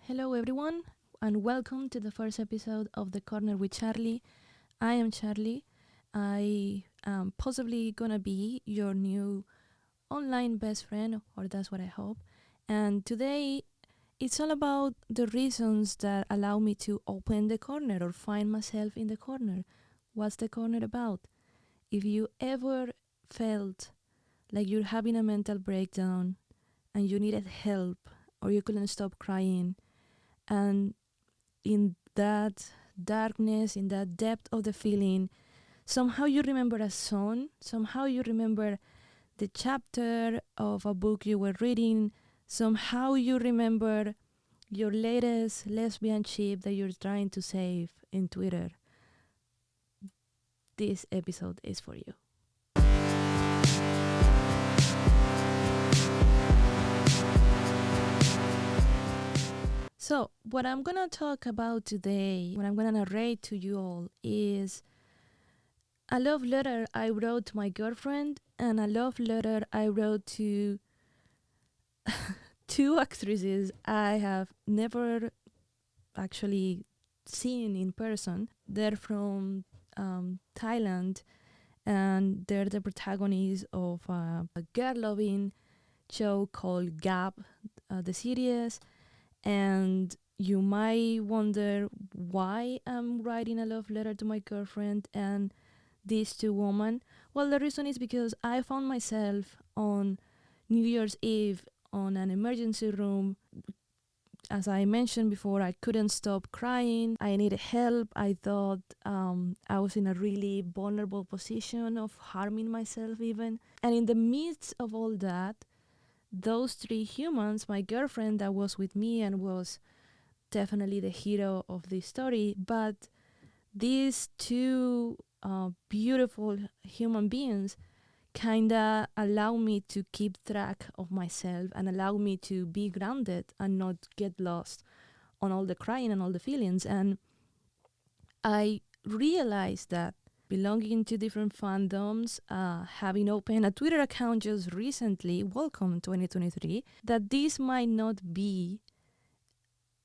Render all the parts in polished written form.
Hello, everyone, and welcome to the first episode of The Corner with Charlie. I am Charlie. I am possibly gonna be your new online best friend, or that's what I hope. And today, it's all about the reasons that allow me to open the corner or find myself in the corner. What's the corner about? If you ever felt like you're having a mental breakdown and you needed help or you couldn't stop crying, and in that darkness, in that depth of the feeling, somehow you remember a song, somehow you remember the chapter of a book you were reading, somehow you remember your latest lesbian ship that you're trying to save in Twitter. This episode is for you. So, what I'm gonna talk about today, what I'm gonna narrate to you all, is a love letter I wrote to my girlfriend and a love letter I wrote to two actresses I have never actually seen in person. They're from Thailand, and they're the protagonists of a girl-loving show called Gap, the series. And you might wonder why I'm writing a love letter to my girlfriend and these two women. Well, the reason is because I found myself on New Year's Eve on an emergency room. As I mentioned before, I couldn't stop crying. I needed help. I thought I was in a really vulnerable position of harming myself even. And in the midst of all that, those three humans, my girlfriend that was with me and was definitely the hero of this story, but these two beautiful human beings kinda allow me to keep track of myself and allow me to be grounded and not get lost on all the crying and all the feelings. And I realized that belonging to different fandoms, having opened a Twitter account just recently, welcome 2023, that this might not be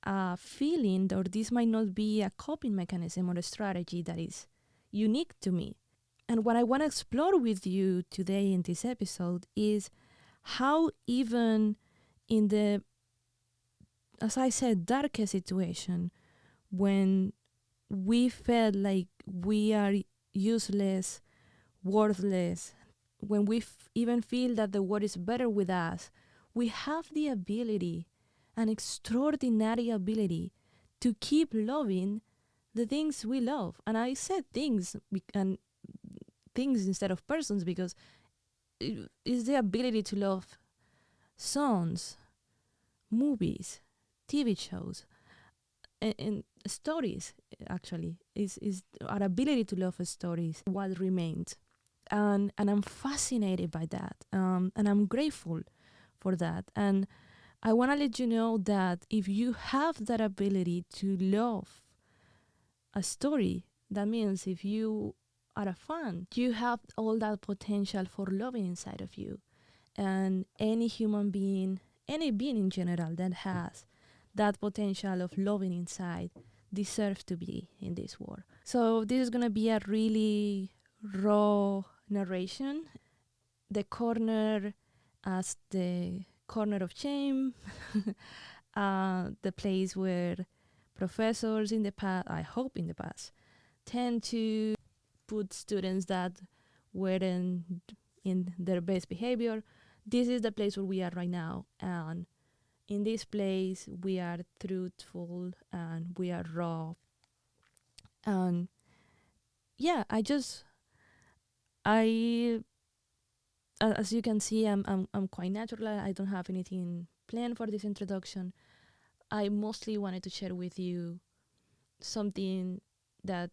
a feeling, or this might not be a coping mechanism or a strategy that is unique to me. And what I want to explore with you today in this episode is how even in the, as I said, darkest situation, when we felt like we are useless, worthless, when we even feel that the world is better with us, we have the ability, an extraordinary ability, to keep loving the things we love. And I said things and things instead of persons because it is the ability to love songs, movies, TV shows, and stories. Actually, is our ability to love stories what remains, and I'm fascinated by that, and I'm grateful for that. And I want to let you know that if you have that ability to love a story, that means if you are a fan, you have all that potential for loving inside of you. And any human being, any being in general that has that potential of loving inside deserves to be in this world. So this is going to be a really raw narration. The corner as the corner of shame, the place where professors in the past, I hope in the past, tend to put students that weren't in their best behavior. This is the place where we are right now. And in this place, we are truthful and we are raw. And yeah, as you can see, I'm quite natural. I don't have anything planned for this introduction. I mostly wanted to share with you something that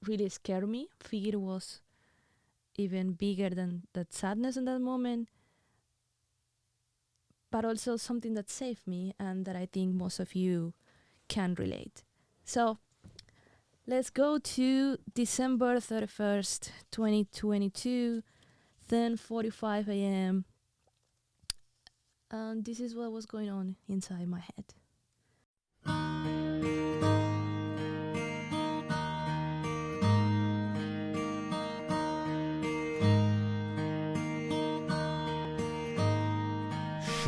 really scared me. Fear was even bigger than that sadness in that moment, but also something that saved me and that I think most of you can relate. So let's go to December 31st, 2022, 10:45 a.m. And this is what was going on inside my head.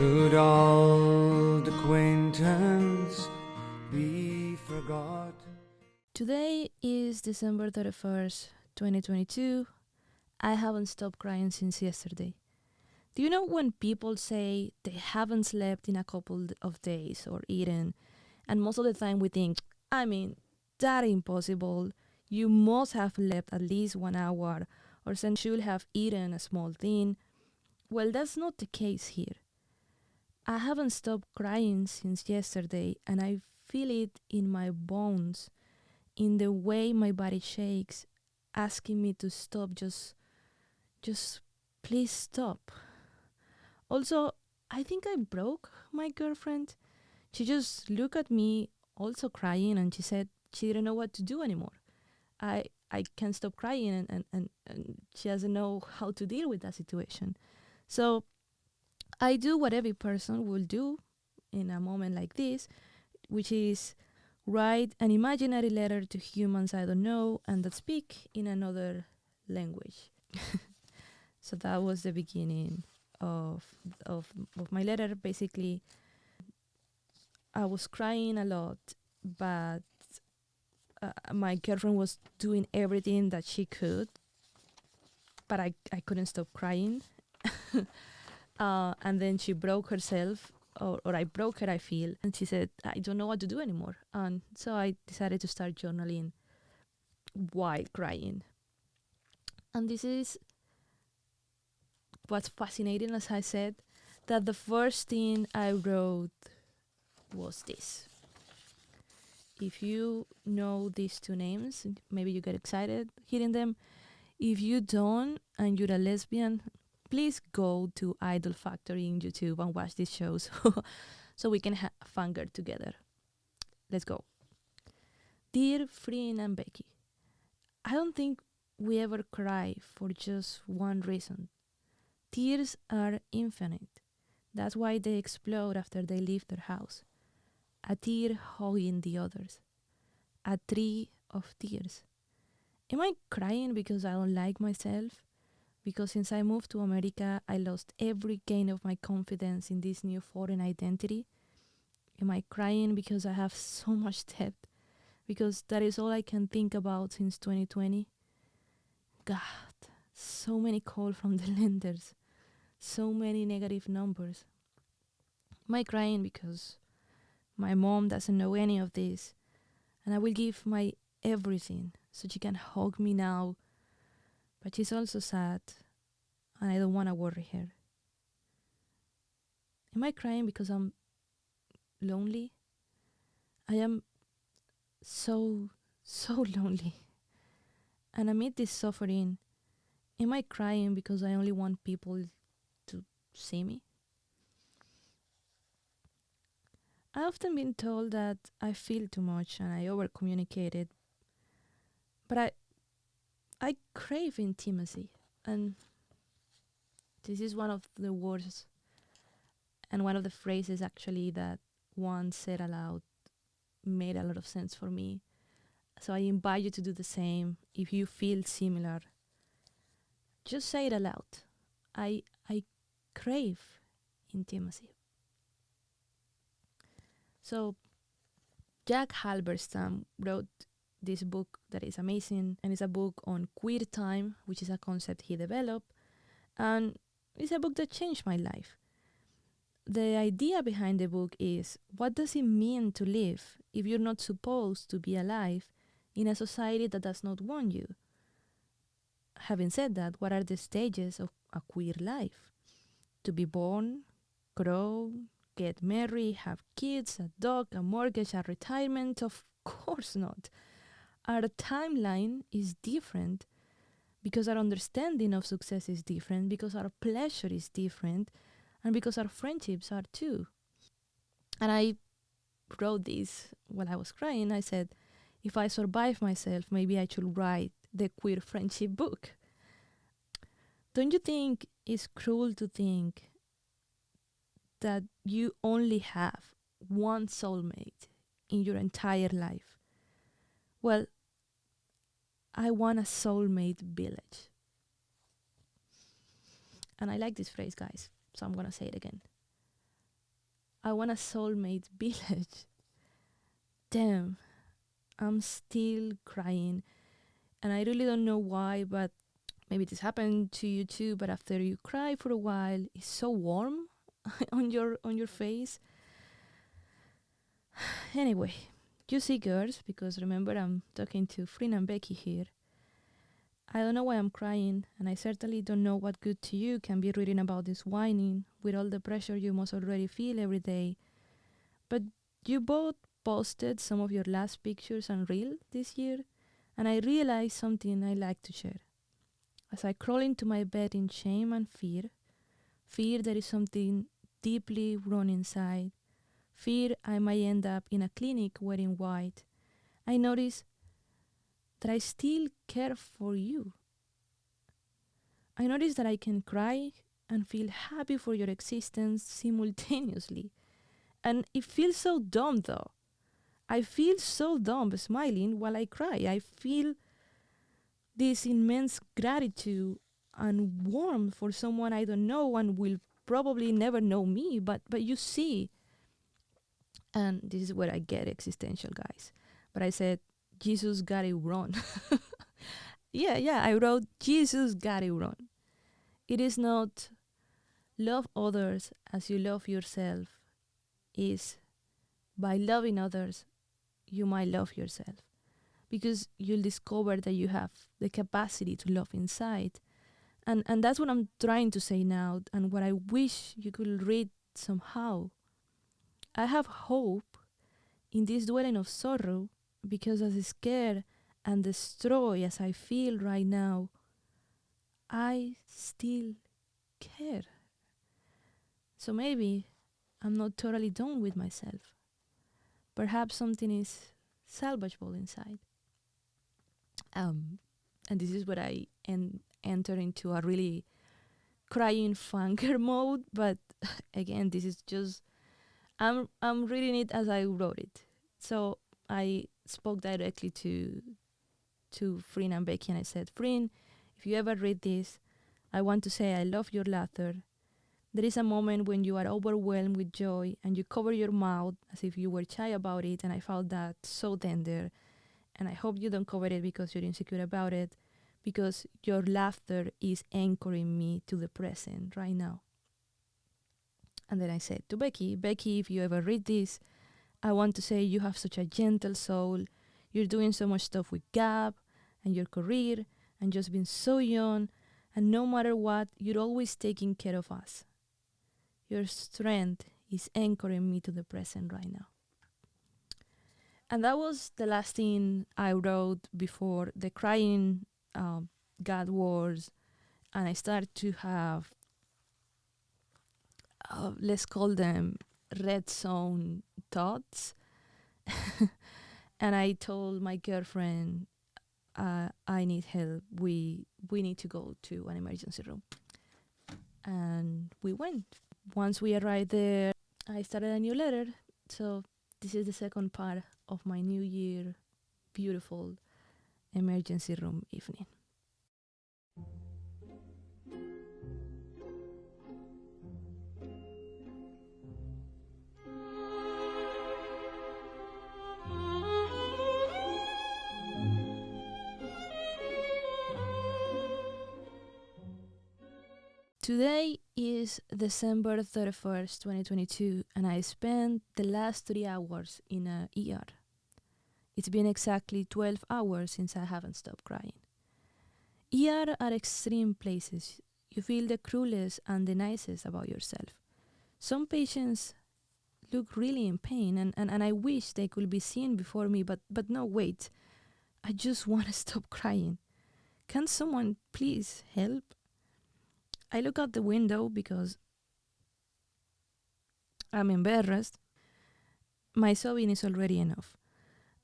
Should old acquaintance be forgot? Today is December 31st, 2022. I haven't stopped crying since yesterday. Do you know when people say they haven't slept in a couple of days or eaten, and most of the time we think, that impossible. You must have slept at least 1 hour, or some should have eaten a small thing. Well, that's not the case here. I haven't stopped crying since yesterday, and I feel it in my bones, in the way my body shakes, asking me to stop. Just please stop. Also, I think I broke my girlfriend. She just looked at me, also crying, and she said she didn't know what to do anymore. I can't stop crying, and she doesn't know how to deal with that situation. So I do what every person will do in a moment like this, which is write an imaginary letter to humans I don't know and that speak in another language. So that was the beginning of, of my letter. Basically, I was crying a lot, but my girlfriend was doing everything that she could, but I couldn't stop crying. And then she broke herself, or I broke her, I feel. And she said, I don't know what to do anymore. And so I decided to start journaling while crying. And this is what's fascinating, as I said, that the first thing I wrote was this. If you know these two names, maybe you get excited hearing them. If you don't and you're a lesbian, please go to Idol Factory in YouTube and watch these shows so we can fangirl together. Let's go. Dear Freen and Becky, I don't think we ever cry for just one reason. Tears are infinite. That's why they explode after they leave their house. A tear hugging the others. A tree of tears. Am I crying because I don't like myself? Because since I moved to America, I lost every gain of my confidence in this new foreign identity? Am I crying because I have so much debt? Because that is all I can think about since 2020? God, so many calls from the lenders. So many negative numbers. Am I crying because my mom doesn't know any of this? And I will give my everything so she can hug me now. But she's also sad, and I don't want to worry her. Am I crying because I'm lonely? I am so lonely. And amid this suffering, am I crying because I only want people to see me? I've often been told that I feel too much and I over communicated, but I crave intimacy, and this is one of the words and one of the phrases actually that once said aloud made a lot of sense for me. So I invite you to do the same. If you feel similar, just say it aloud. I crave intimacy. So Jack Halberstam wrote this book that is amazing, and it's a book on queer time, which is a concept he developed, and it's a book that changed my life. The idea behind the book is, what does it mean to live if you're not supposed to be alive in a society that does not want you? Having said that, what are the stages of a queer life? To be born, grow, get married, have kids, a dog, a mortgage, a retirement? Of course not. Our timeline is different because our understanding of success is different, because our pleasure is different, and because our friendships are too. And I wrote this while I was crying. I said, if I survive myself, maybe I should write the queer friendship book. Don't you think it's cruel to think that you only have one soulmate in your entire life? Well, I want a soulmate village. And I like this phrase, guys, so I'm going to say it again. I want a soulmate village. Damn, I'm still crying. And I really don't know why, but maybe this happened to you too, but after you cry for a while, it's so warm on your face. Anyway, you see girls, because remember I'm talking to Freen and Becky here. I don't know why I'm crying, and I certainly don't know what good to you can be reading about this whining with all the pressure you must already feel every day. But you both posted some of your last pictures on Reel this year, and I realized something I like to share. As I crawl into my bed in shame and fear there is something deeply wrong inside, fear I might end up in a clinic wearing white, I notice that I still care for you. I notice that I can cry and feel happy for your existence simultaneously. And it feels so dumb though. I feel so dumb smiling while I cry. I feel this immense gratitude and warmth for someone I don't know and will probably never know me. But you see, and this is where I get existential, guys. But I said, Jesus got it wrong. Yeah, I wrote, Jesus got it wrong. It is not love others as you love yourself. Is by loving others, you might love yourself. Because you'll discover that you have the capacity to love inside. And that's what I'm trying to say now, and what I wish you could read somehow. I have hope in this dwelling of sorrow, because as scared and destroyed as I feel right now, I still care. So maybe I'm not totally done with myself. Perhaps something is salvageable inside. And this is where I enter into a really crying funker mode. But again, this is just I'm reading it as I wrote it. So I spoke directly to Freen and Becky, and I said, Freen, if you ever read this, I want to say I love your laughter. There is a moment when you are overwhelmed with joy and you cover your mouth as if you were shy about it, and I found that so tender. And I hope you don't cover it because you're insecure about it, because your laughter is anchoring me to the present right now. And then I said to Becky, if you ever read this, I want to say you have such a gentle soul. You're doing so much stuff with Gab and your career and just being so young. And no matter what, you're always taking care of us. Your strength is anchoring me to the present right now. And that was the last thing I wrote before the crying got worse. And I started to have, let's call them red zone thoughts. And I told my girlfriend, I need help. We need to go to an emergency room. And we went. Once we arrived there, I started a new letter. So this is the second part of my New Year beautiful emergency room evening. Today is December 31st, 2022, and I spent the last 3 hours in a ER. It's been exactly 12 hours since I haven't stopped crying. ER are extreme places. You feel the cruelest and the nicest about yourself. Some patients look really in pain, and I wish they could be seen before me, but no, wait. I just want to stop crying. Can someone please help? I look out the window because I'm embarrassed. My sobbing is already enough.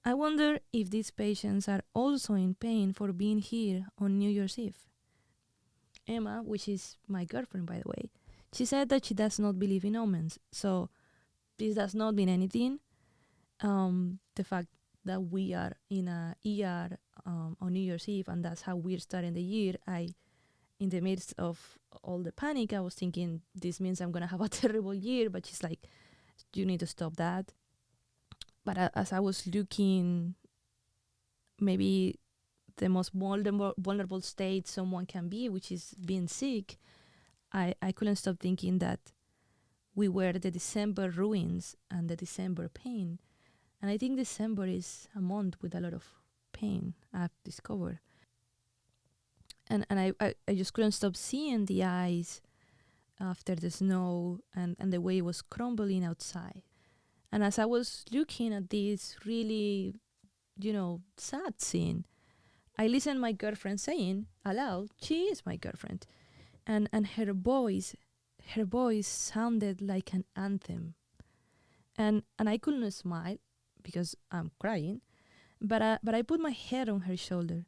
I wonder if these patients are also in pain for being here on New Year's Eve. Emma, which is my girlfriend by the way, she said that she does not believe in omens, so this does not mean anything. The fact that we are in a ER on New Year's Eve, and that's how we're starting the year, in the midst of all the panic, I was thinking this means I'm gonna have a terrible year, but she's like, you need to stop that. But as I was looking, maybe the most vulnerable state someone can be, which is being sick, I couldn't stop thinking that we were the December ruins and the December pain. And I think December is a month with a lot of pain, I've discovered. And I just couldn't stop seeing the ice after the snow and the way it was crumbling outside. And as I was looking at this really, sad scene, I listened my girlfriend saying aloud, she is my girlfriend. And her voice sounded like an anthem. And I couldn't smile because I'm crying, but I put my head on her shoulder.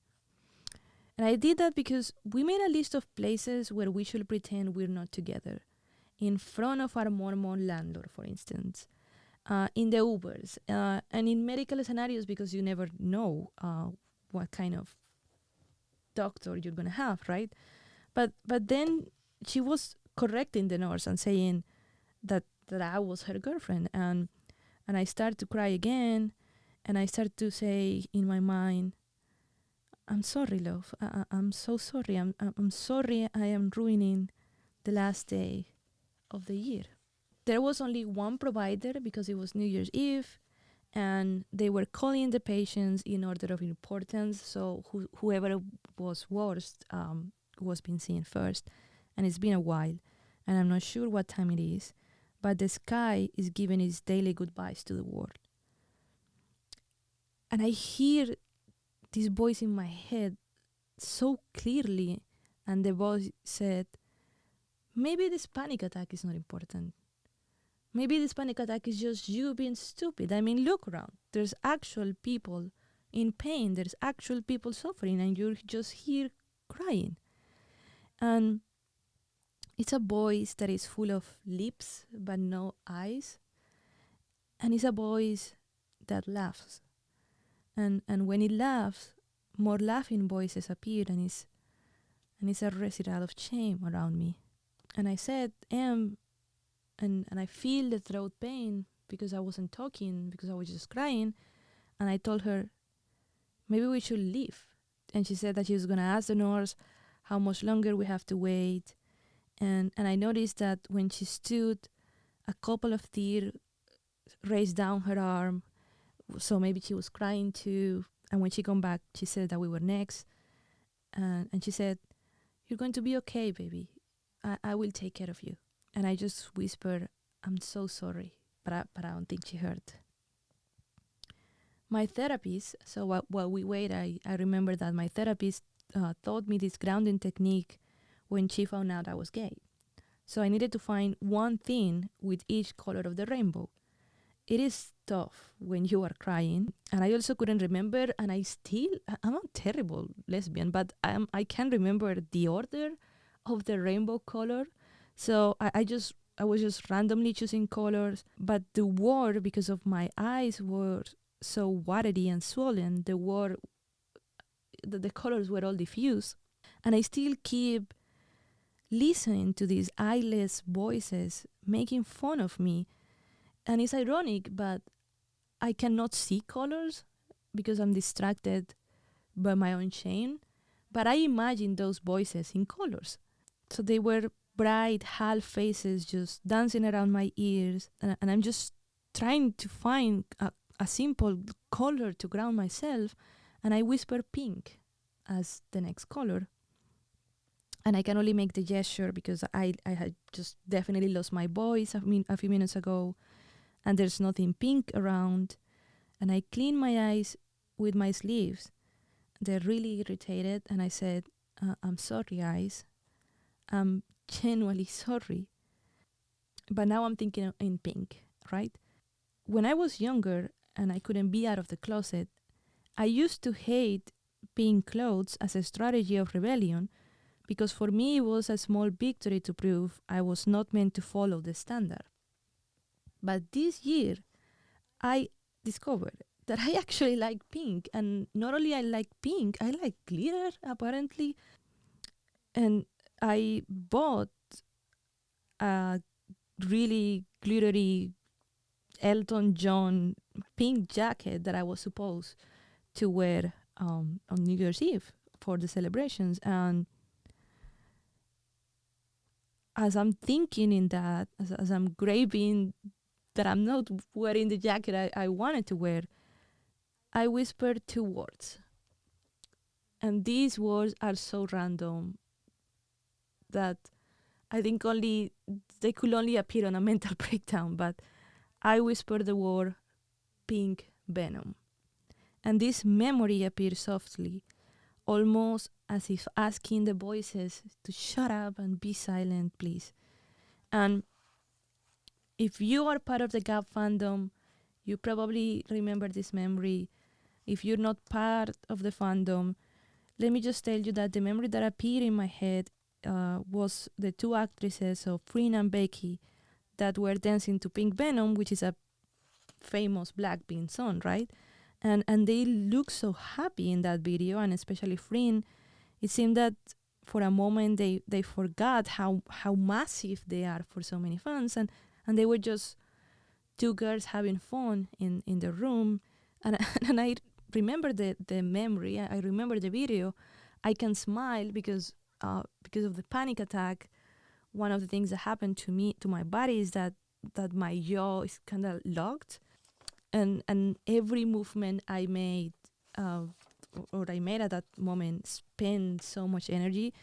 And I did that because we made a list of places where we should pretend we're not together. In front of our Mormon landlord, for instance. In the Ubers. And in medical scenarios, because you never know what kind of doctor you're going to have, right? But then she was correcting the nurse and saying that I was her girlfriend. And I started to cry again. And I started to say in my mind, I'm sorry, love. I'm so sorry. I'm sorry I am ruining the last day of the year. There was only one provider because it was New Year's Eve, and they were calling the patients in order of importance. So whoever was worst was being seen first. And it's been a while, and I'm not sure what time it is, but the sky is giving its daily goodbyes to the world. And I hear this voice in my head so clearly, and the voice said, maybe this panic attack is not important. Maybe this panic attack is just you being stupid. I mean, look around. There's actual people in pain. There's actual people suffering, and you're just here crying. And it's a voice that is full of lips but no eyes. And it's a voice that laughs. And when it laughs, more laughing voices appear, and it's a recital of shame around me. And I said, and I feel the throat pain because I wasn't talking, because I was just crying. And I told her, maybe we should leave. And she said that she was going to ask the nurse how much longer we have to wait. And I noticed that when she stood, a couple of tears raced down her arm. So maybe she was crying too. And when she come back, she said that we were next. And she said, you're going to be okay, baby. I will take care of you. And I just whispered, I'm so sorry. But I don't think she heard. My therapist, so while we wait, I remember that my therapist taught me this grounding technique when she found out I was gay. So I needed to find one thing with each color of the rainbow. It is tough when you are crying. And I also couldn't remember, and I'm a terrible lesbian, but I can't remember the order of the rainbow color. So I was just randomly choosing colors. But the word, because of my eyes were so watery and swollen, the colors were all diffused. And I still keep listening to these eyeless voices making fun of me. And it's ironic, but I cannot see colors because I'm distracted by my own shame. But I imagine those voices in colors. So they were bright, half faces just dancing around my ears. And I'm just trying to find a simple color to ground myself. And I whisper pink as the next color. And I can only make the gesture because I had just definitely lost my voice a few minutes ago. And there's nothing pink around. And I clean my eyes with my sleeves. They're really irritated. And I said, I'm sorry, eyes. I'm genuinely sorry. But now I'm thinking in pink, right? When I was younger and I couldn't be out of the closet, I used to hate pink clothes as a strategy of rebellion because for me it was a small victory to prove I was not meant to follow the standard. But this year, I discovered that I actually like pink. And not only I like pink, I like glitter, apparently. And I bought a really glittery Elton John pink jacket that I was supposed to wear on New Year's Eve for the celebrations. And as I'm thinking in that, as I'm graving that I'm not wearing the jacket I wanted to wear, I whispered 2 words. And these words are so random that I think they could only appear on a mental breakdown, but I whispered the word pink Venom. And this memory appeared softly, almost as if asking the voices to shut up and be silent, please. And if you are part of the Gap fandom, you probably remember this memory. If you're not part of the fandom, let me just tell you that the memory that appeared in my head was the 2 actresses of Freen and Becky that were dancing to Pink Venom, which is a famous Blackpink song, right? And they look so happy in that video, and especially Freen. It seemed that for a moment they forgot how massive they are for so many fans, and they were just 2 girls having fun in the room. And and I remember the memory. I remember the video. I can smile because of the panic attack. One of the things that happened to my body is that my jaw is kind of locked, and every movement I made or I made at that moment spent so much energy,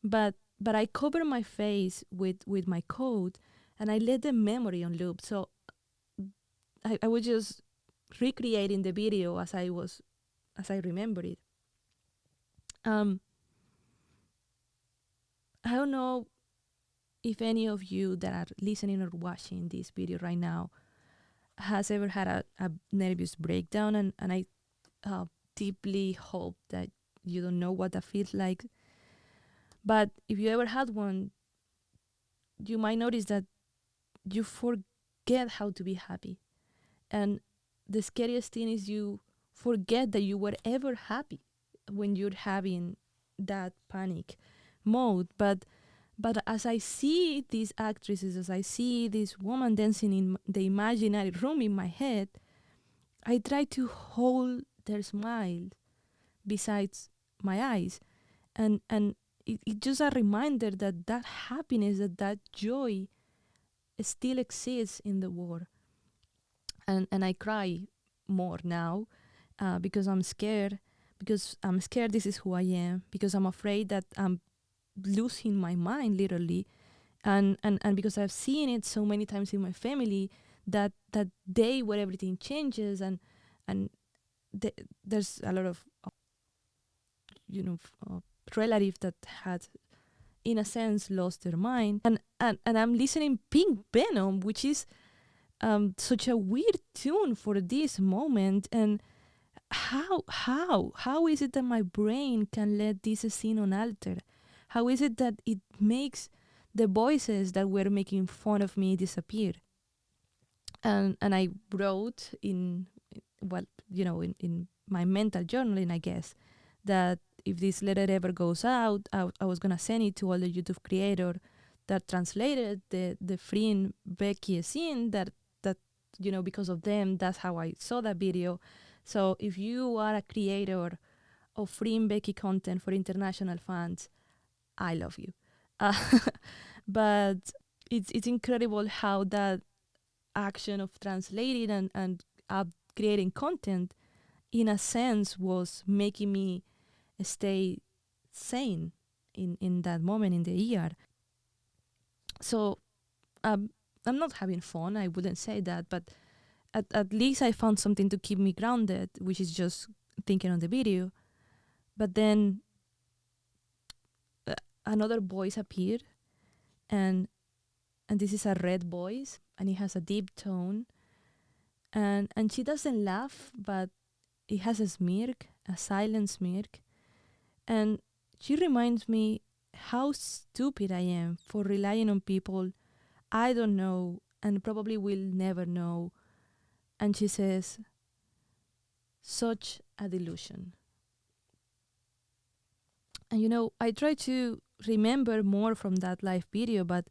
but I covered my face with my coat, and I let the memory on loop. So I was just recreating the video as I remember it. I don't know if any of you that are listening or watching this video right now has ever had a nervous breakdown, and I deeply hope that you don't know what that feels like. But if you ever had one, you might notice that you forget how to be happy. And the scariest thing is you forget that you were ever happy when you're having that panic mode. But as I see these actresses, as I see this woman dancing in the imaginary room in my head, I try to hold their smile besides my eyes. And it's just a reminder that happiness, that joy still exists in the world. And I cry more now because I'm scared. Because I'm scared this is who I am. Because I'm afraid that I'm losing my mind, literally. And because I've seen it so many times in my family that day where everything changes, and there's a lot of relatives that had, in a sense, lost their mind. And I'm listening Pink Venom, which is such a weird tune for this moment. And how is it that my brain can let this scene unaltered? How is it that it makes the voices that were making fun of me disappear? And I wrote in my mental journaling, I guess, that if this letter ever goes out, I was gonna send it to all the YouTube creators that translated the Freen Becky scene. That because of them, that's how I saw that video. So if you are a creator of Freen Becky content for international fans, I love you. But it's incredible how that action of translating and creating content, in a sense, was making me stay sane in that moment in the year. So I'm not having fun, I wouldn't say that, but at least I found something to keep me grounded, which is just thinking on the video. But then another voice appeared, and this is a red voice, and it has a deep tone, and she doesn't laugh, but it has a smirk, a silent smirk, and she reminds me how stupid I am for relying on people I don't know and probably will never know. And she says, such a delusion. And I try to remember more from that live video, but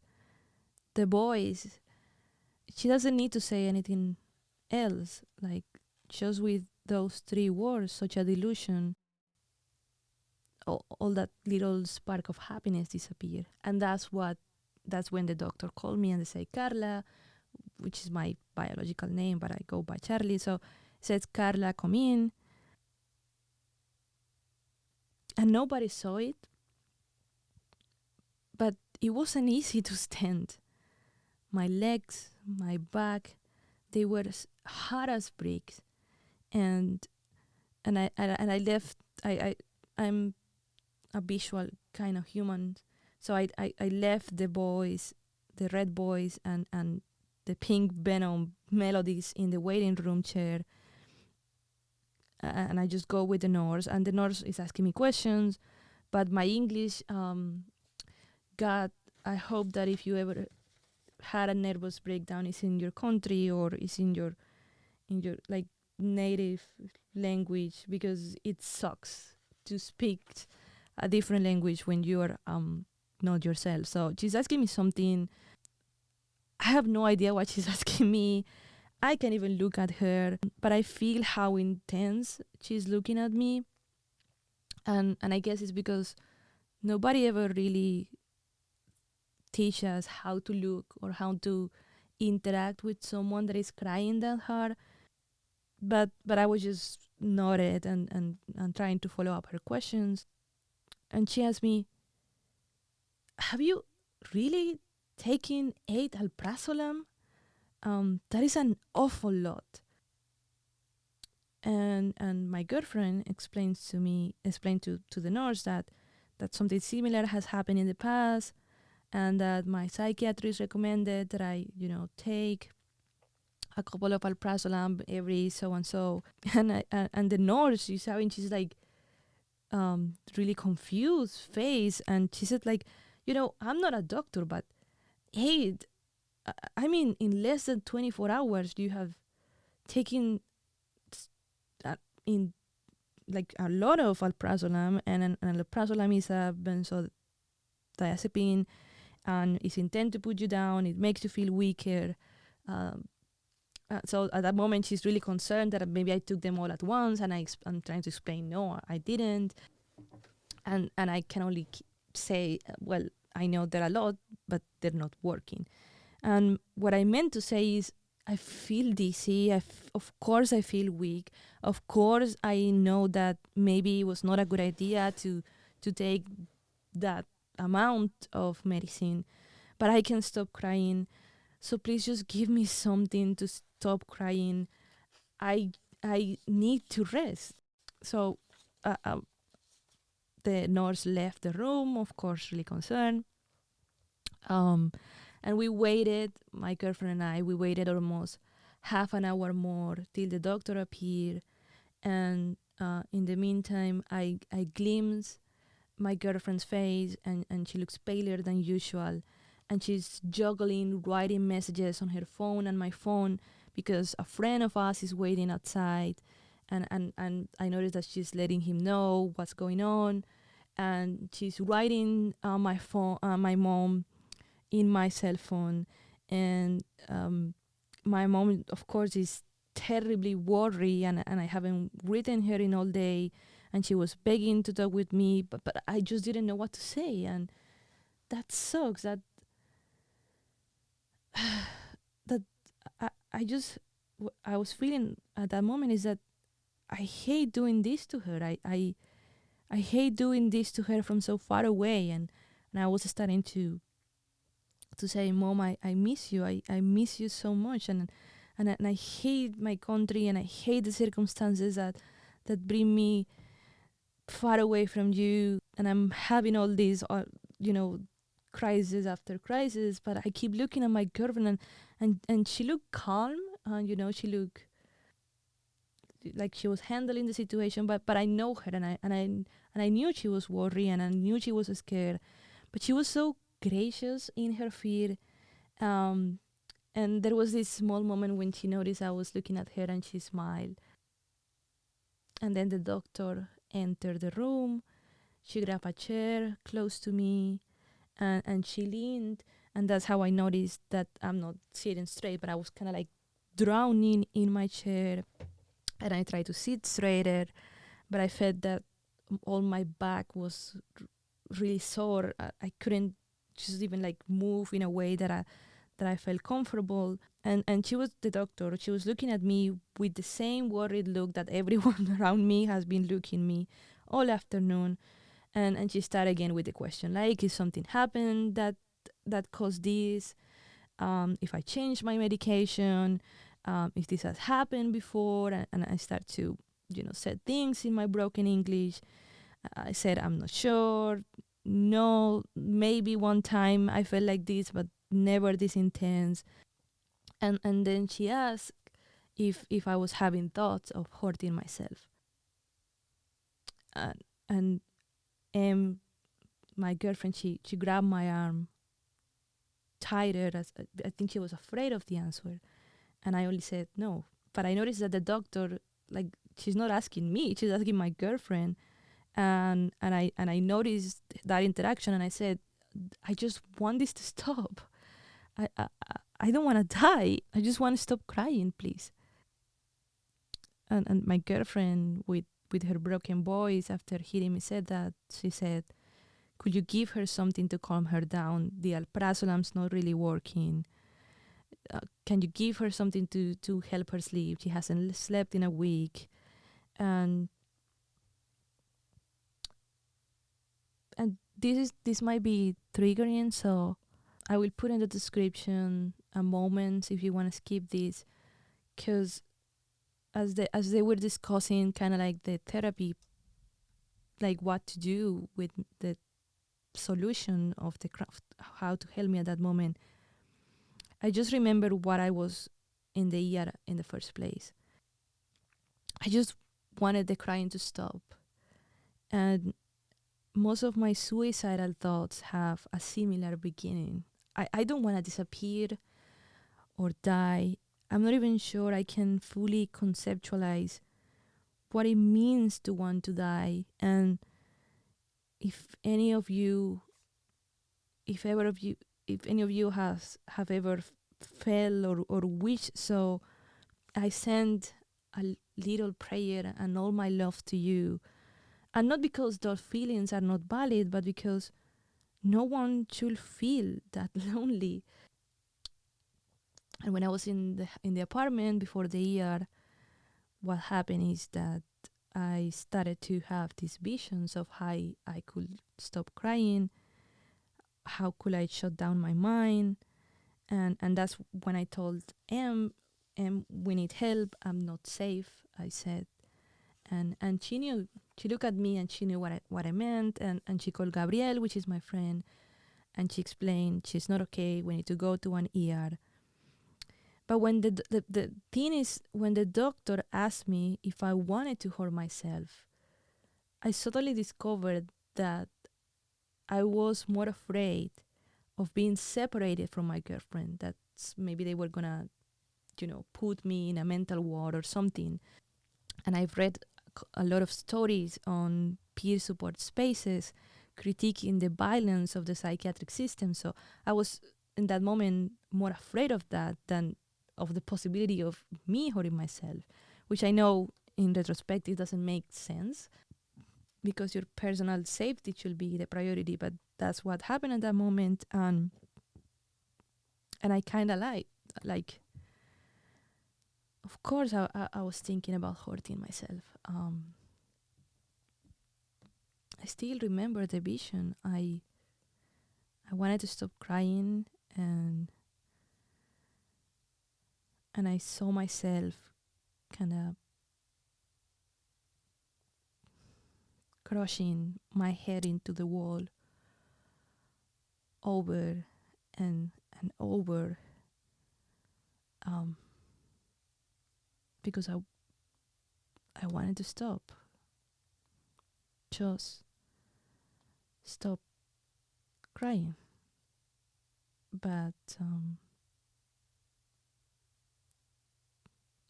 the voice, she doesn't need to say anything else. Like, just with those 3 words, such a delusion, all that little spark of happiness disappeared. And that's when the doctor called me and they say, Carla, which is my biological name, but I go by Charlie. So says, Carla, come in. And nobody saw it, but it wasn't easy to stand. My legs, my back, they were hard as bricks. And I left. I'm a visual kind of human, so I left the boys, the red boys, and the pink Venom melodies in the waiting room chair, and I just go with the nurse, and the nurse is asking me questions, but my English, God, I hope that if you ever had a nervous breakdown, it's in your country or it's in your like native language, because it sucks to speak a different language when you are not yourself. So she's asking me something. I have no idea what she's asking me. I can't even look at her, but I feel how intense she's looking at me. And I guess it's because nobody ever really teach us how to look or how to interact with someone that is crying that hard. But I was just nodded and trying to follow up her questions. And she asked me, have you really taken 8 alprazolam? That is an awful lot. And my girlfriend explained to the nurse that something similar has happened in the past, and that my psychiatrist recommended that I, take a couple of alprazolam every so and so. And the nurse she's like really confused face, and she said, like, I'm not a doctor, but hey, I mean, in less than 24 hours you have taken in like a lot of alprazolam, and alprazolam is a benzodiazepine, and it's intended to put you down. It makes you feel weaker. So at that moment, she's really concerned that maybe I took them all at once, and I'm trying to explain, no, I didn't. And I can only say, well, I know there are a lot, but they're not working. And what I meant to say is, I feel dizzy. Of course, I feel weak. Of course, I know that maybe it was not a good idea to take that amount of medicine, but I can stop crying. So please just give me something to stop crying. I need to rest. So the nurse left the room, of course, really concerned. And we waited, my girlfriend and I, we waited almost half an hour more till the doctor appeared. And in the meantime, I glimpsed my girlfriend's face, and she looks paler than usual. And she's juggling, writing messages on her phone and my phone, because a friend of us is waiting outside. And I noticed that she's letting him know what's going on. And she's writing my phone, my mom, in my cell phone. And my mom, of course, is terribly worried, and I haven't written her in all day, and she was begging to talk with me, but I just didn't know what to say. And that sucks. That that I was feeling at that moment is that I hate doing this to her. I hate doing this to her from so far away. And I was starting to say, Mom, I miss you. I miss you so much. And I hate my country, and I hate the circumstances that bring me far away from you. And I'm having all these, crisis after crisis, but I keep looking at my girlfriend, and she looked calm, and she looked like she was handling the situation, but I know her, and I knew she was worried, and I knew she was scared, but she was so gracious in her fear. And there was this small moment when she noticed I was looking at her, and she smiled. And then the doctor entered the room. She grabbed a chair close to me, and she leaned, and that's how I noticed that I'm not sitting straight, but I was kind of like drowning in my chair, and I tried to sit straighter, but I felt that all my back was really sore. I couldn't just even like move in a way that I felt comfortable. And she was the doctor. She was looking at me with the same worried look that everyone around me has been looking me all afternoon. And she started again with the question, like, if something happened that caused this, if I changed my medication, if this has happened before, and I start to, say things in my broken English. I said, I'm not sure. No, maybe one time I felt like this, but never this intense. And then she asked if I was having thoughts of hurting myself. And my girlfriend, she grabbed my arm tighter, as I think she was afraid of the answer. And I only said no. But I noticed that the doctor, like, she's not asking me, she's asking my girlfriend. And I noticed that interaction, and I said, I just want this to stop. I don't want to die. I just want to stop crying, please. And my girlfriend, with her broken voice, after hearing me said that, she said, could you give her something to calm her down? The alprazolam's not really working. Can you give her something to help her sleep? She hasn't slept in a week. And this might be triggering, so I will put in the description a moment if you want to skip this, because as they were discussing kind of like the therapy, like what to do with the solution of the craft, how to help me at that moment, I just remember what I was in the ER in the first place. I just wanted the crying to stop. And most of my suicidal thoughts have a similar beginning. I don't want to disappear or die. I'm not even sure I can fully conceptualize what it means to want to die. And if any of you have ever felt or wished so, I send a little prayer and all my love to you. And not because those feelings are not valid, but because no one should feel that lonely. And when I was in the apartment before the year, what happened is that I started to have these visions of how I could stop crying, how could I shut down my mind, and that's when I told M, we need help. I'm not safe, I said, and she knew. She looked at me and she knew what I meant, and she called Gabrielle, which is my friend, and she explained she's not okay. We need to go to an ER. But when the thing is, when the doctor asked me if I wanted to hurt myself, I suddenly discovered that I was more afraid of being separated from my girlfriend. That maybe they were gonna, put me in a mental ward or something. And I've read a lot of stories on peer support spaces critiquing the violence of the psychiatric system. So I was in that moment more afraid of that than of the possibility of me hurting myself, which I know in retrospect it doesn't make sense because your personal safety should be the priority. But that's what happened at that moment, and I kind of like. Of course, I was thinking about hurting myself. I still remember the vision. I wanted to stop crying, and I saw myself kind of crushing my head into the wall over and over, because I wanted to stop. Just stop crying. But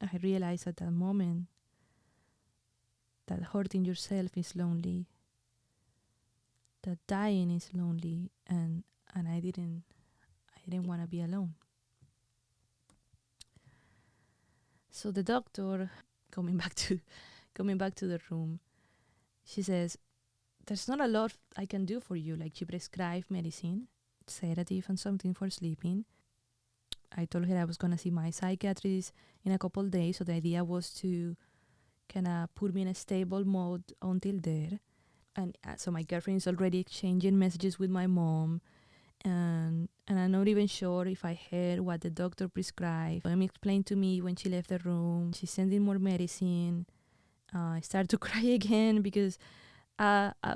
I realized at that moment that hurting yourself is lonely, that dying is lonely, and I didn't want to be alone. So the doctor, coming back to coming back to the room, she says, "There's not a lot I can do for you. Like, she prescribed medicine, sedative, and something for sleeping." I told her I was gonna see my psychiatrist in a couple days, so the idea was to kind of put me in a stable mode until there. And so my girlfriend is already exchanging messages with my mom, and I'm not even sure if I heard what the doctor prescribed. Mom explained to me when she left the room. She's sending more medicine. I started to cry again because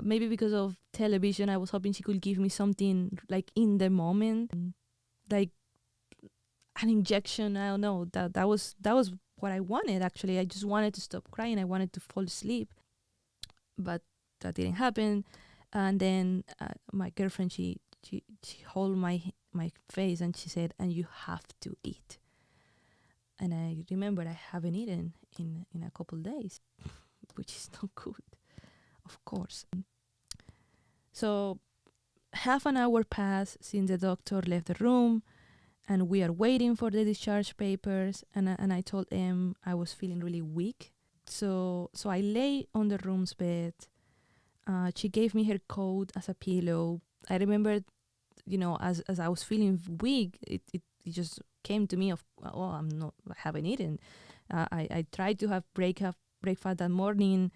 maybe because of television, I was hoping she could give me something like in the moment, like an injection. I don't know. That was what I wanted. Actually, I just wanted to stop crying. I wanted to fall asleep, but that didn't happen. And then my girlfriend, she held my face and she said, "And you have to eat." And I remember I haven't eaten in a couple days, which is not good, of course. So half an hour passed since the doctor left the room, and we are waiting for the discharge papers. And I told him I was feeling really weak. So I lay on the room's bed. She gave me her coat as a pillow. I remember, as I was feeling weak, it just came to me of, oh, I haven't eaten. I tried to have breakfast that morning,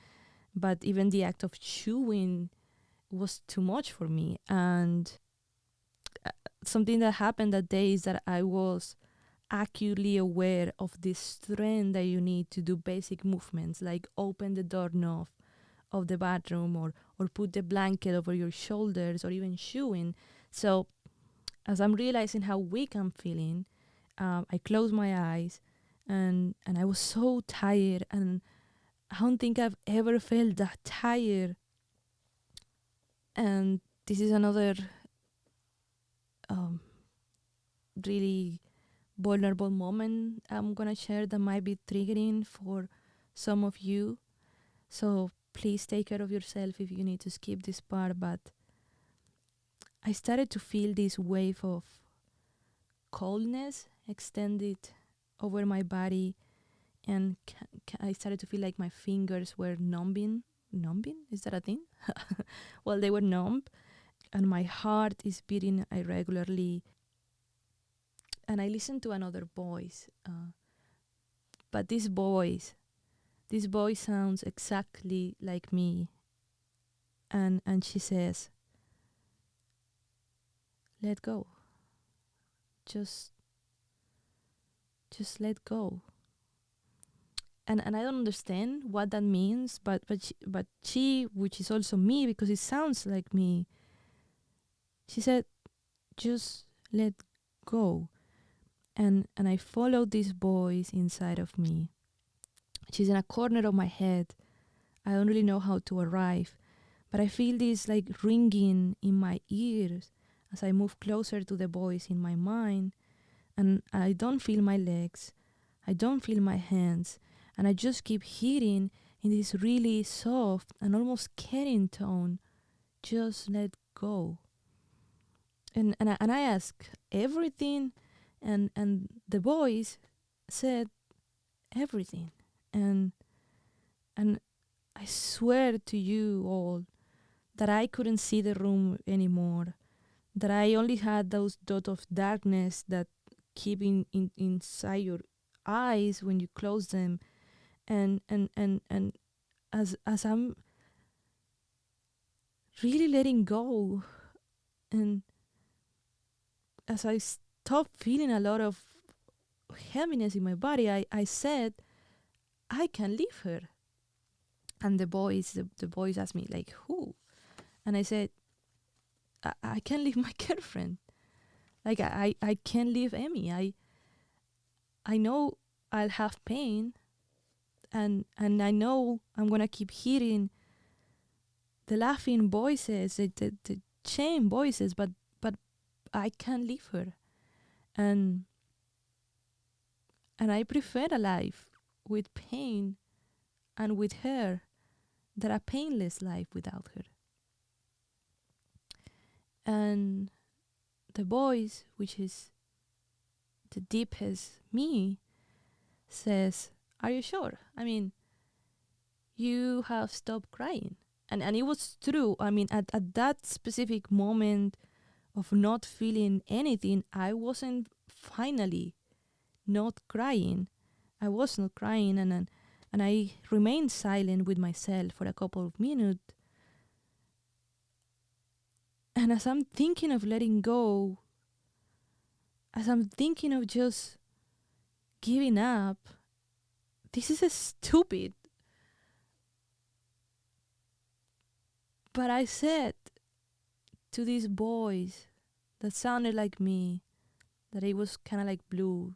but even the act of chewing was too much for me. And something that happened that day is that I was acutely aware of the strength that you need to do basic movements, like open the doorknob of the bathroom, or put the blanket over your shoulders, or even chewing. So as I'm realizing how weak I'm feeling, I closed my eyes, and I was so tired, and I don't think I've ever felt that tired. And this is another um, really vulnerable moment I'm gonna share that might be triggering for some of you. So please take care of yourself if you need to skip this part. But I started to feel this wave of coldness extended over my body, and I started to feel like my fingers were numbing. Numbing? Is that a thing? Well, they were numb, and my heart is beating irregularly. And I listened to another voice, but this voice sounds exactly like me, and she says, "Let go. Just let go." And I don't understand what that means, but she, which is also me because it sounds like me, she said, "Just let go." And I followed this voice inside of me. She's in a corner of my head. I don't really know how to arrive, but I feel this like ringing in my ears as I move closer to the voice in my mind. And I don't feel my legs, I don't feel my hands, and I just keep hearing in this really soft and almost caring tone, "Just let go." And I ask everything, and the voice said everything. And and I swear to you all that I couldn't see the room anymore, that I only had those dots of darkness that keep inside your eyes when you close them. And as I'm really letting go, and as I stopped feeling a lot of heaviness in my body, I said, "I can leave her." And the voice asked me, like, "Who?" And I said, I can't leave my girlfriend. Like, I can't leave Emmy. I know I'll have pain, and I know I'm gonna keep hearing the laughing voices, the shame voices, but I can't leave her. And I prefer a life with pain and with her than a painless life without her. And the voice, which is the deepest me, says, "Are you sure? I mean, you have stopped crying." And it was true. I mean, at that specific moment of not feeling anything, I wasn't finally not crying. I was not crying, and I remained silent with myself for a couple of minutes. And as I'm thinking of letting go, as I'm thinking of just giving up, this is a stupid. But I said to these boys that sounded like me, that it was kind of like blue,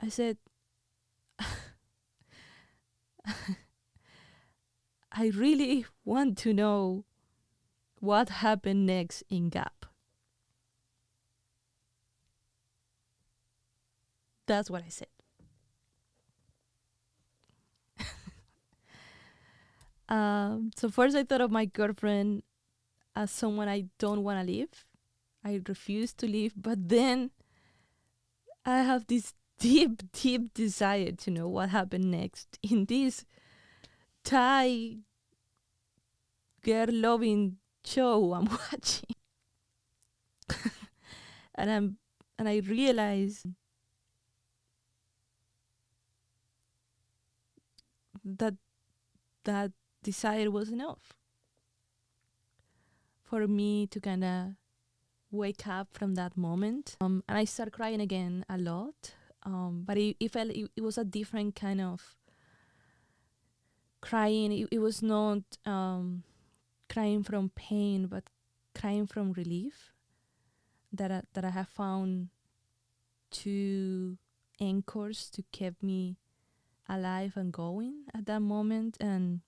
I said, I really want to know what happened next in Gap. That's what I said. So first I thought of my girlfriend as someone I don't want to leave. I refuse to leave, but then I have this deep, deep desire to know what happened next in this Thai girl loving show I'm watching. and I realize that that desire was enough for me to kind of wake up from that moment. And I started crying again a lot. But it felt it was a different kind of crying. It was not crying from pain, but crying from relief. That I have found two anchors to keep me alive and going at that moment, and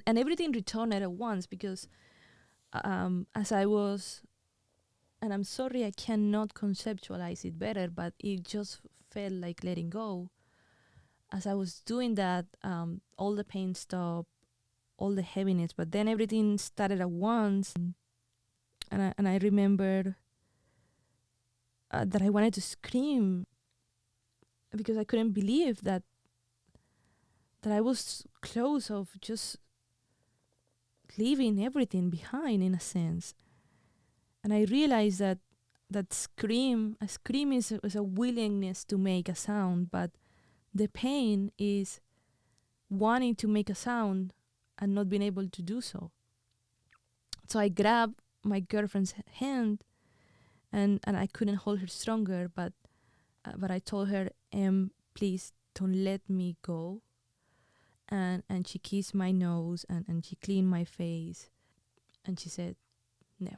everything returned at once, because as I was, and I'm sorry I cannot conceptualize it better, but it just felt like letting go. As I was doing that, all the pain stopped, all the heaviness, but then everything started at once, and I remember that I wanted to scream because I couldn't believe that I was close of just leaving everything behind, in a sense. And I realized that a scream is a willingness to make a sound, but the pain is wanting to make a sound and not being able to do so. So I grabbed my girlfriend's hand, and I couldn't hold her stronger, but I told her, please don't let me go. And she kissed my nose, and she cleaned my face, and she said, never.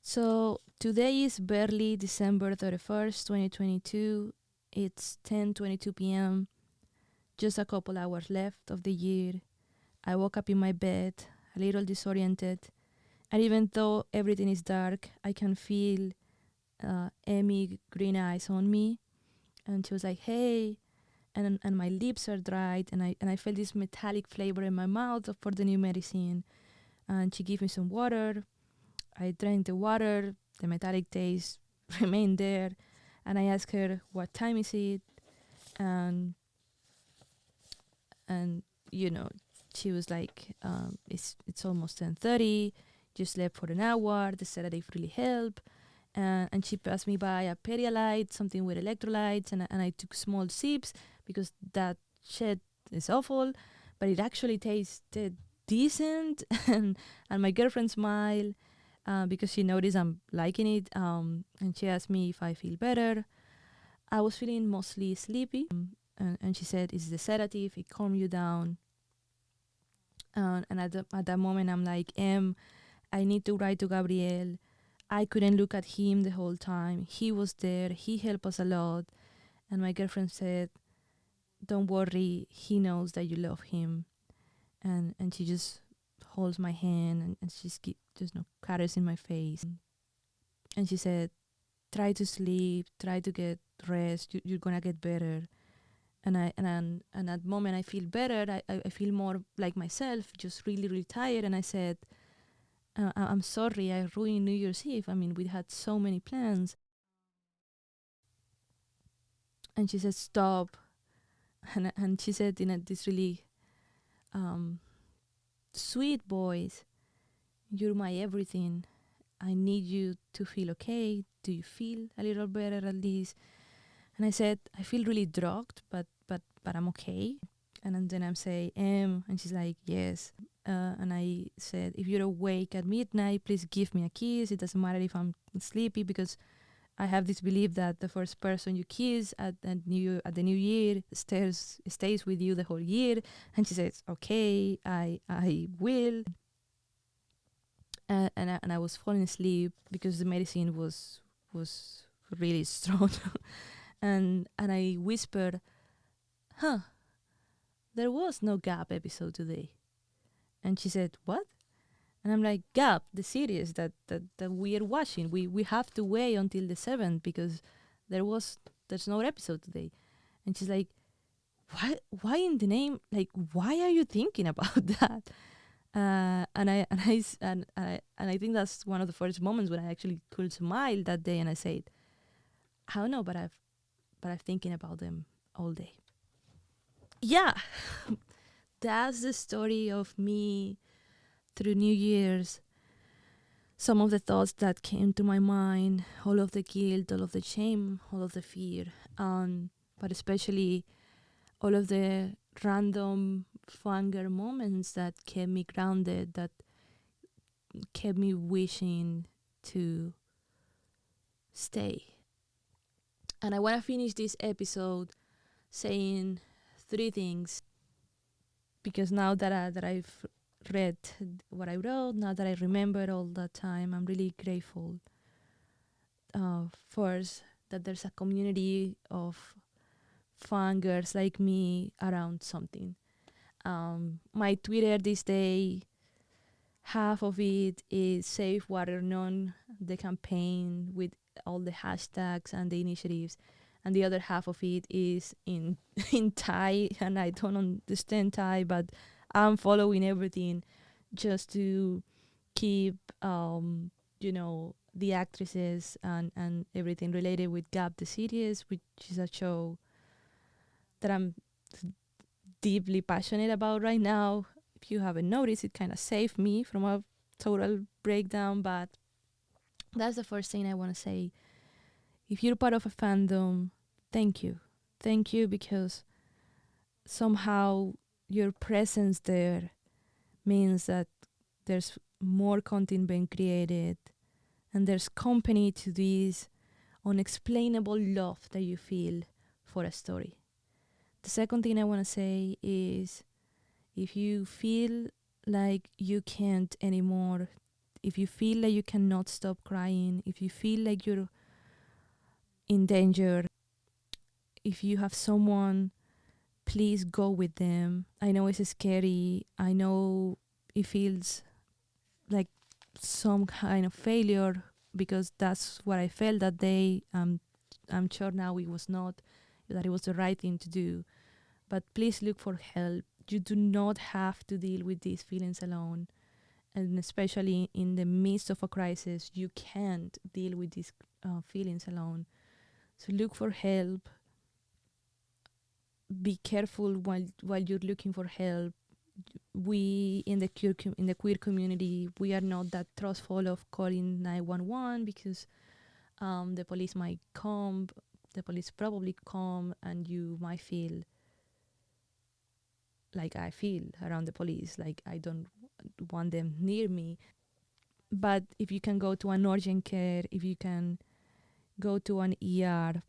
So today is barely December 31st, 2022. It's 10:22 p.m. Just a couple hours left of the year. I woke up in my bed, a little disoriented. And even though everything is dark, I can feel Amy green eyes on me. And she was like, hey. And my lips are dried. And I felt this metallic flavor in my mouth for the new medicine. And she gave me some water. I drank the water, the metallic taste remained there, and I asked her, what time is it? And you know, she was like, it's almost 10:30, you slept for an hour, the sedative really helped. And she passed me by a Pedialyte, something with electrolytes, and I took small sips because that shit is awful, but it actually tasted decent. and my girlfriend smiled, because she noticed I'm liking it, and she asked me if I feel better. I was feeling mostly sleepy. and she said, it's the sedative, it calmed you down. And at that moment, I'm like, I need to write to Gabriel. I couldn't look at him the whole time. He was there. He helped us a lot. And my girlfriend said, don't worry. He knows that you love him. And she just holds my hand and she's just caressing my face. And she said, try to sleep, try to get rest. You're gonna get better. And at that moment I feel better. I feel more like myself, just really, really tired. And I said, I'm sorry, I ruined New Year's Eve. I mean, we had so many plans. And she said, stop. And she said in this really sweet voice, you're my everything. I need you to feel okay. Do you feel a little better at least? And I said, I feel really drugged, but I'm okay. And then I'm saying, and she's like, yes. And I said, if you're awake at midnight, please give me a kiss. It doesn't matter if I'm sleepy, because I have this belief that the first person you kiss at the new year stays with you the whole year. And she says, okay, I will. And I was falling asleep because the medicine was really strong. and I whispered, there was no Gap episode today. And she said, what? And I'm like, Gap, the series that we are watching. We have to wait until the 7th because there's no episode today. And she's like, why in the name, like, why are you thinking about that? And I think that's one of the first moments when I actually could smile that day. And I said, I don't know, but I'm thinking about them all day. Yeah, that's the story of me through New Year's. Some of the thoughts that came to my mind, all of the guilt, all of the shame, all of the fear, but especially all of the random fanger moments that kept me grounded, that kept me wishing to stay. And I want to finish this episode saying 3 things, because now that I've read what I wrote, now that I remember all that time, I'm really grateful. First, that there's a community of fangirls like me around something. My Twitter this day, half of it is Save Water None, the campaign with all the hashtags and the initiatives, and the other half of it is in Thai, and I don't understand Thai, but I'm following everything just to keep the actresses and everything related with Gap the series, which is a show that I'm deeply passionate about right now. If you haven't noticed, it kind of saved me from a total breakdown, but that's the first thing I want to say. If you're part of a fandom, thank you. Thank you, because somehow your presence there means that there's more content being created and there's company to this unexplainable love that you feel for a story. The second thing I want to say is, if you feel like you can't anymore, if you feel like you cannot stop crying, if you feel like you're in danger, if you have someone, please go with them. I know it's scary. I know it feels like some kind of failure, because that's what I felt that day. I'm sure now it was not, that it was the right thing to do. But please look for help. You do not have to deal with these feelings alone. And especially in the midst of a crisis, you can't deal with these feelings alone. So look for help. Be careful while you're looking for help. We in the queer community, we are not that trustful of calling 911, because the police might come. The police probably come, and you might feel like I feel around the police, like I don't want them near me. But if you can go to an urgent care, if you can go to an ER,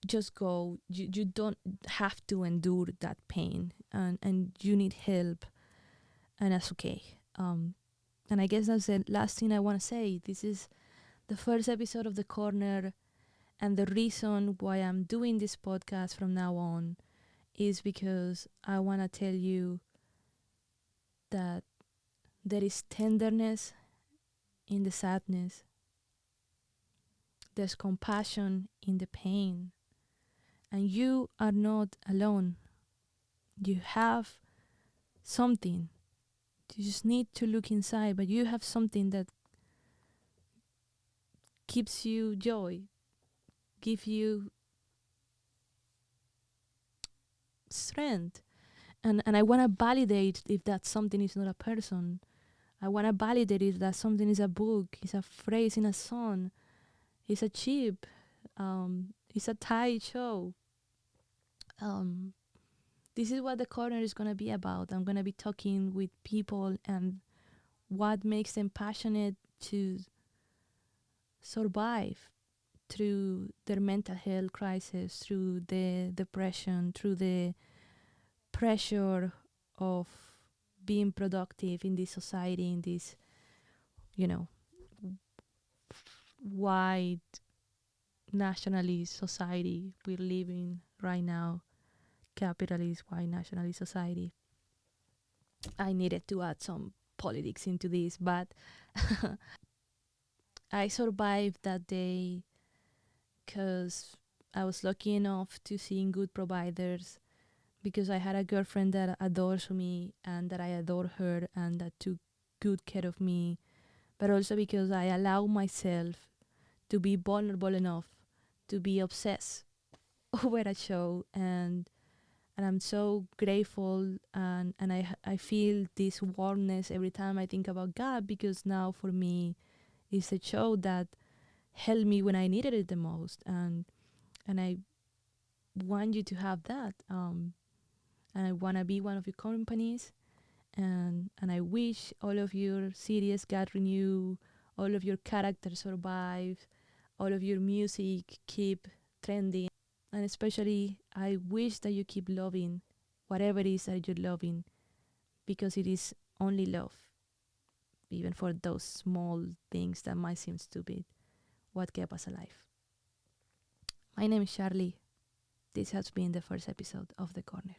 just go. You don't have to endure that pain, and you need help, and that's okay. And I guess that's the last thing I want to say. This is the first episode of The Corner, and the reason why I'm doing this podcast from now on is because I want to tell you that there is tenderness in the sadness, there's compassion in the pain, and you are not alone. You have something. You just need to look inside, but you have something that gives you joy, give you strength. And I want to validate if that something is not a person. I want to validate if that something is a book, is a phrase in a song, is a chip, is a Thai show. This is what The Corner is going to be about. I'm going to be talking with people and what makes them passionate to survive through their mental health crisis, through the depression, through the pressure of being productive in this society, in this, you know, wide nationalist society we're living right now, capitalist white nationalist society. I needed to add some politics into this, but I survived that day because I was lucky enough to see good providers, because I had a girlfriend that adores me and that I adore her and that took good care of me, but also because I allow myself to be vulnerable enough to be obsessed over a show, and I'm so grateful, and I feel this warmness every time I think about God, because now for me it's a show that helped me when I needed it the most, and I want you to have that, and I want to be one of your companies, and I wish all of your series got renewed, all of your characters survive, all of your music keep trending, and especially I wish that you keep loving whatever it is that you're loving, because it is only love, even for those small things that might seem stupid, what kept us alive. My name is Charlie. This has been the first episode of The Corner.